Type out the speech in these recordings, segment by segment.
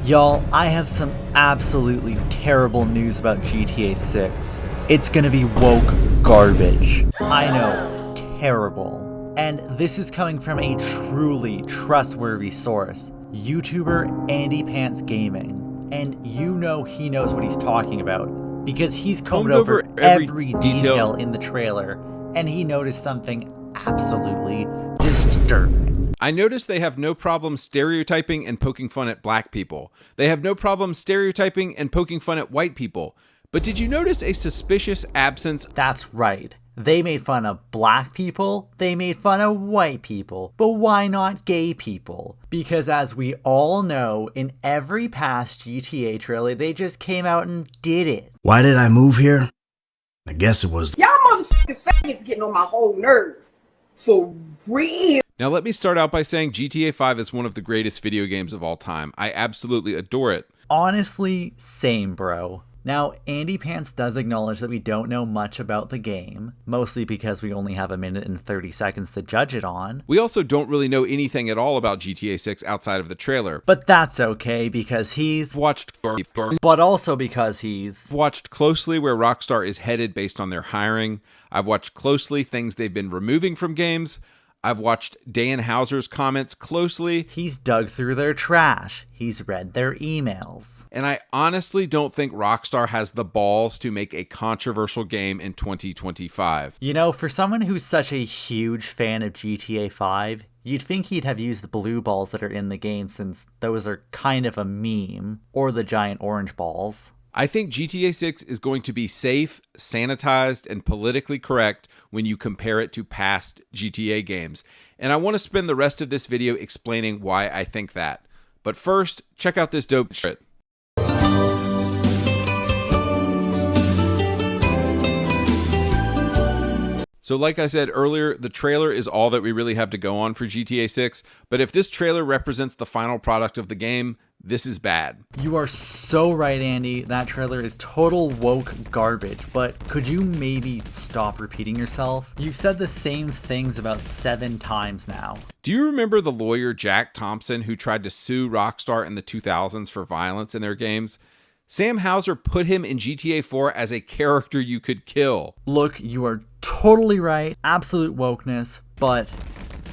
Y'all, I have some absolutely terrible news about GTA 6. It's gonna be woke garbage. I know, terrible. And this is coming from a truly trustworthy source, YouTuber Andy Pants Gaming. And you know he knows what he's talking about, because he's combed over every detail in the trailer, and he noticed something absolutely disturbing. I noticed they have no problem stereotyping and poking fun at black people. They have no problem stereotyping and poking fun at white people. But did you notice a suspicious absence? That's right. They made fun of black people, they made fun of white people, but why not gay people? Because as we all know, in every past GTA trailer, they just came out and did it. Why did I move here? I guess it was... Y'all motherfucking faggots getting on my whole nerve. For real. Now let me start out by saying GTA 5 is one of the greatest video games of all time. I absolutely adore it. Honestly, same, bro. Now, Andy Pants does acknowledge that we don't know much about the game, mostly because we only have a minute and 30 seconds to judge it on. We also don't really know anything at all about GTA 6 outside of the trailer. But that's okay, because he's watched closely where Rockstar is headed based on their hiring. I've watched closely things they've been removing from games. I've watched Dan Houser's comments closely. He's dug through their trash. He's read their emails. And I honestly don't think Rockstar has the balls to make a controversial game in 2025. You know, for someone who's such a huge fan of GTA 5, you'd think he'd have used the blue balls that are in the game, since those are kind of a meme, or the giant orange balls. I think GTA 6 is going to be safe, sanitized, and politically correct when you compare it to past GTA games. And I want to spend the rest of this video explaining why I think that. But first, check out this dope shit. So like I said earlier, the trailer is all that we really have to go on for GTA 6, but if this trailer represents the final product of the game, this is bad. You are so right, Andy. That trailer is total woke garbage, but could you maybe stop repeating yourself? You've said the same things about 7 times now. Do you remember the lawyer Jack Thompson who tried to sue Rockstar in the 2000s for violence in their games? Sam Houser put him in GTA 4 as a character you could kill. Look, you are totally right. Absolute wokeness, but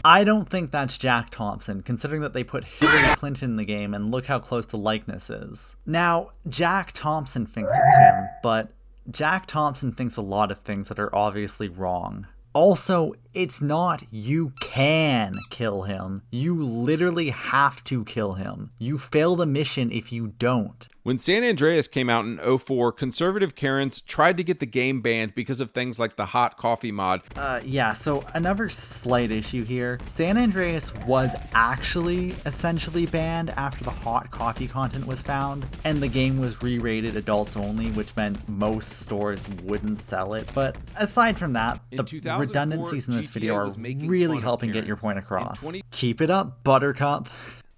I don't think that's Jack Thompson, considering that they put Hillary Clinton in the game and look how close the likeness is. Now, Jack Thompson thinks it's him, but Jack Thompson thinks a lot of things that are obviously wrong. Also, it's not you can kill him. You literally have to kill him. You fail the mission if you don't. When San Andreas came out in 2004, conservative Karens tried to get the game banned because of things like the hot coffee mod. Yeah, so another slight issue here. San Andreas was actually essentially banned after the hot coffee content was found, and the game was re-rated adults only, which meant most stores wouldn't sell it. But aside from that, the redundancies in this video are really helping get your point across. Keep it up, Buttercup.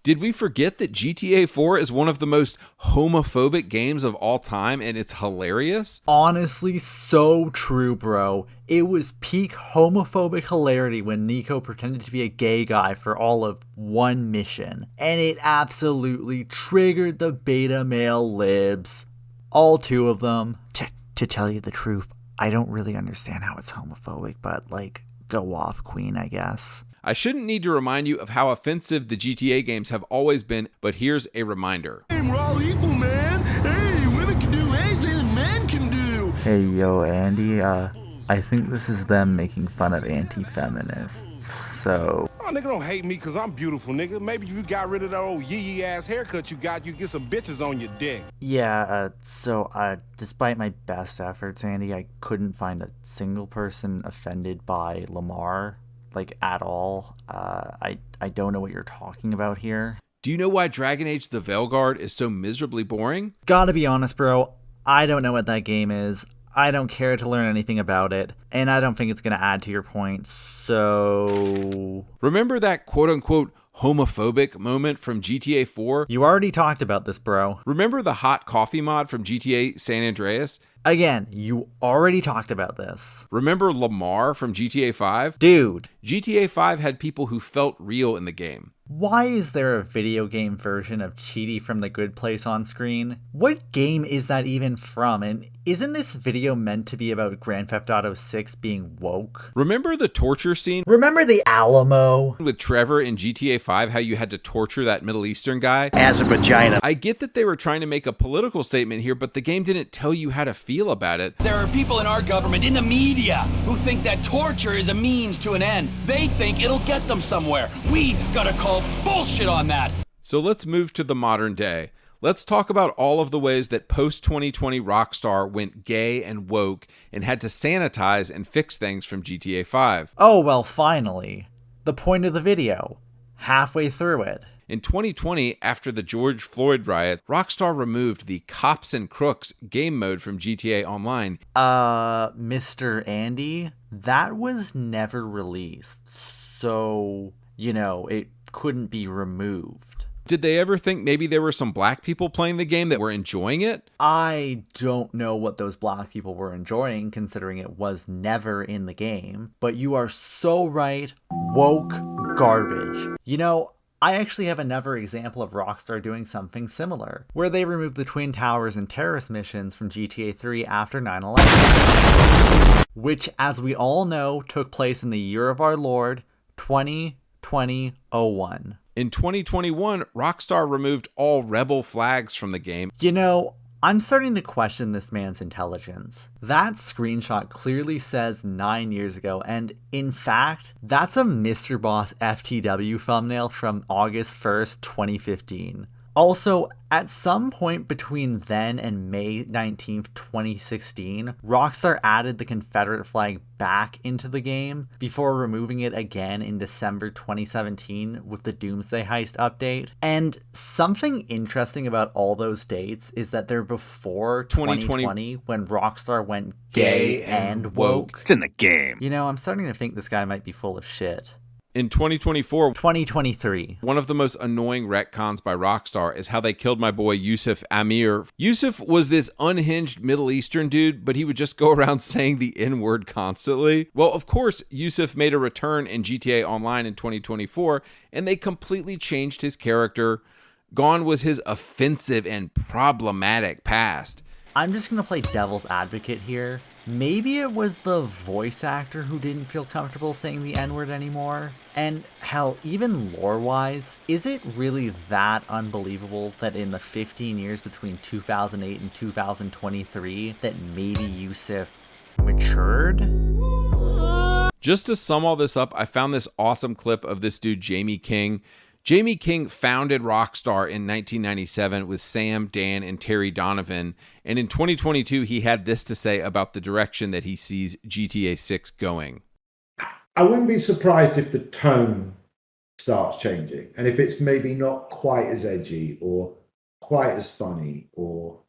Did we forget that GTA 4 is one of the most homophobic games of all time and it's hilarious? Honestly, so true, bro. It was peak homophobic hilarity when Nico pretended to be a gay guy for all of one mission. And it absolutely triggered the beta male libs. All 2 of them. To tell you the truth, I don't really understand how it's homophobic, but like, go off, Queen, I guess. I shouldn't need to remind you of how offensive the GTA games have always been, but here's a reminder. Hey, we're all equal, man. Hey, women can do anything men can do. Hey, yo, Andy, I think this is them making fun of anti-feminists, so... Oh, nigga, don't hate me because I'm beautiful, nigga. Maybe if you got rid of that old yee-yee ass haircut you got, you get some bitches on your dick. Yeah, despite my best efforts, Andy, I couldn't find a single person offended by Lamar. Like, at all. I don't know what you're talking about here. Do you know why Dragon Age The Veilguard is so miserably boring? Gotta be honest, bro. I don't know what that game is. I don't care to learn anything about it. And I don't think it's gonna add to your point, so... Remember that quote-unquote homophobic moment from GTA 4? You already talked about this, bro. Remember the hot coffee mod from GTA San Andreas? Again, you already talked about this. Remember Lamar from GTA 5? Dude. GTA 5 had people who felt real in the game. Why is there a video game version of Cheaty from The Good Place on screen? What game is that even from? And isn't this video meant to be about Grand Theft Auto 6 being woke? Remember the torture scene Remember the Alamo? with Trevor in GTA 5, how you had to torture that Middle Eastern guy? As a vagina. I get that they were trying to make a political statement here, but the game didn't tell you how to feel about it. There are people in our government, in the media, who think that torture is a means to an end. They think it'll get them somewhere. We gotta call bullshit on that. So let's move to the modern day. Let's talk about all of the ways that post-2020 Rockstar went gay and woke and had to sanitize and fix things from GTA 5. Oh, well, finally. The point of the video. Halfway through it. In 2020, after the George Floyd riot, Rockstar removed the Cops and Crooks game mode from GTA Online. Mr. Andy, that was never released. So, it couldn't be removed. Did they ever think maybe there were some black people playing the game that were enjoying it? I don't know what those black people were enjoying, considering it was never in the game. But you are so right. Woke garbage. I actually have another example of Rockstar doing something similar, where they removed the Twin Towers and terrorist missions from GTA 3 after 9/11, which, as we all know, took place in the year of our Lord, 2021. In 2021, Rockstar removed all rebel flags from the game. I'm starting to question this man's intelligence. That screenshot clearly says 9 years ago, and in fact, that's a Mr. Boss FTW thumbnail from August 1st, 2015. Also, at some point between then and May 19th, 2016, Rockstar added the Confederate flag back into the game before removing it again in December 2017 with the Doomsday Heist update. And something interesting about all those dates is that they're before 2020 when Rockstar went gay and woke. It's in the game. I'm starting to think this guy might be full of shit. In 2023, one of the most annoying retcons by Rockstar is how they killed my boy Yusuf Amir. Yusuf was this unhinged Middle Eastern dude, but he would just go around saying the N-word constantly. Well, of course, Yusuf made a return in GTA Online in 2024, and they completely changed his character. Gone was his offensive and problematic past. I'm just going to play devil's advocate here. Maybe it was the voice actor who didn't feel comfortable saying the N-word anymore. And hell, even lore-wise, is it really that unbelievable that in the 15 years between 2008 and 2023 that maybe Yusuf matured? Just to sum all this up, I found this awesome clip of this dude, Jamie King. Jamie King founded Rockstar in 1997 with Sam, Dan, and Terry Donovan, and in 2022 he had this to say about the direction that he sees GTA 6 going. I wouldn't be surprised if the tone starts changing, and if it's maybe not quite as edgy or quite as funny, or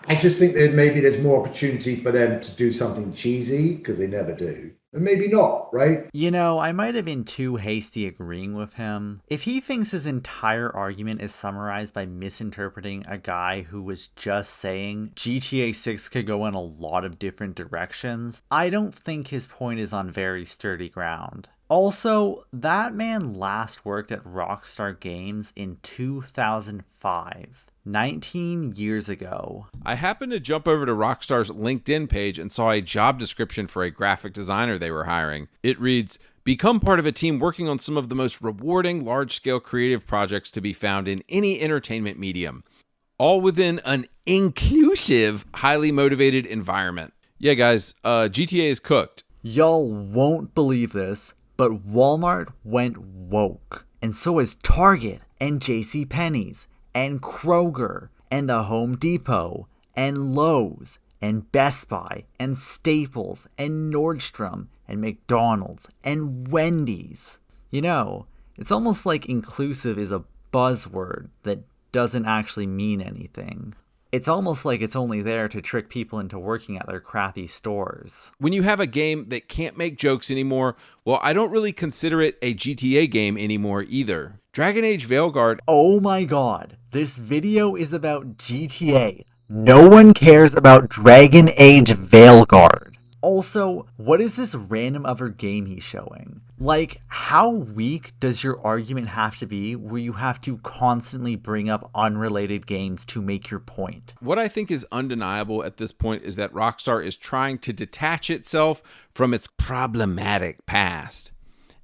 I just think that maybe there's more opportunity for them to do something cheesy, because they never do. And maybe not, right? I might have been too hasty agreeing with him. If he thinks his entire argument is summarized by misinterpreting a guy who was just saying GTA 6 could go in a lot of different directions, I don't think his point is on very sturdy ground. Also, that man last worked at Rockstar Games in 2005. 19 years ago. I happened to jump over to Rockstar's LinkedIn page and saw a job description for a graphic designer they were hiring. It reads, "Become part of a team working on some of the most rewarding large-scale creative projects to be found in any entertainment medium, all within an inclusive, highly motivated environment." Yeah, guys, GTA is cooked. Y'all won't believe this, but Walmart went woke, and so is Target and JCPenney's and Kroger, and the Home Depot, and Lowe's, and Best Buy, and Staples, and Nordstrom, and McDonald's, and Wendy's. It's almost like inclusive is a buzzword that doesn't actually mean anything. It's almost like it's only there to trick people into working at their crappy stores. When you have a game that can't make jokes anymore, well, I don't really consider it a GTA game anymore either. Dragon Age Veilguard. Oh my god, this video is about GTA. No one cares about Dragon Age Veilguard. Also, what is this random other game he's showing? Like, how weak does your argument have to be where you have to constantly bring up unrelated games to make your point? What I think is undeniable at this point is that Rockstar is trying to detach itself from its problematic past.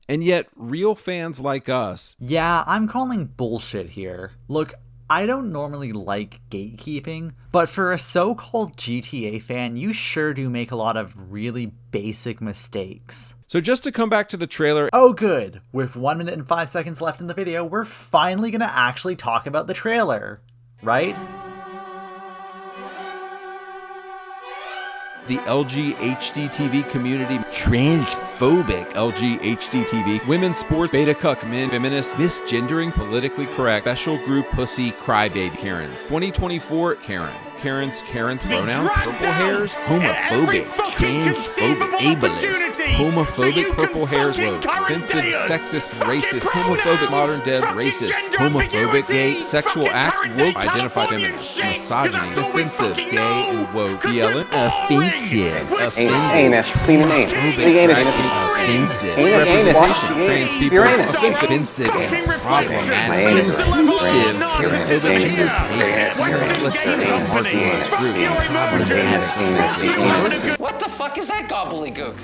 And yet, real fans like us... Yeah, I'm calling bullshit here. Look, I don't normally like gatekeeping, but for a so-called GTA fan, you sure do make a lot of really basic mistakes. So just to come back to the trailer... Oh good, with 1 minute and 5 seconds left in the video, we're finally gonna actually talk about the trailer, right? The LG HDTV community, transphobic LG HDTV, women's sports, beta cuck men, feminists, misgendering, politically correct, special group pussy, crybaby Karens. 2024 Karen. Karen's pronouns, purple hairs, homophobic, transphobic, ableist, homophobic, purple hairs, low, offensive, sexist, racist, homophobic, modern dead, racist, homophobic, gay, sexual act, woke, identify feminist, misogyny, offensive, gay, and woke, yelling, offensive, Anus, clean an anus. Clean anus. offensive, Anus, wash representation, the trans anus. people, Your anus. offensive, and problematic, My anus. inclusive, What the fuck is that gobbledygook?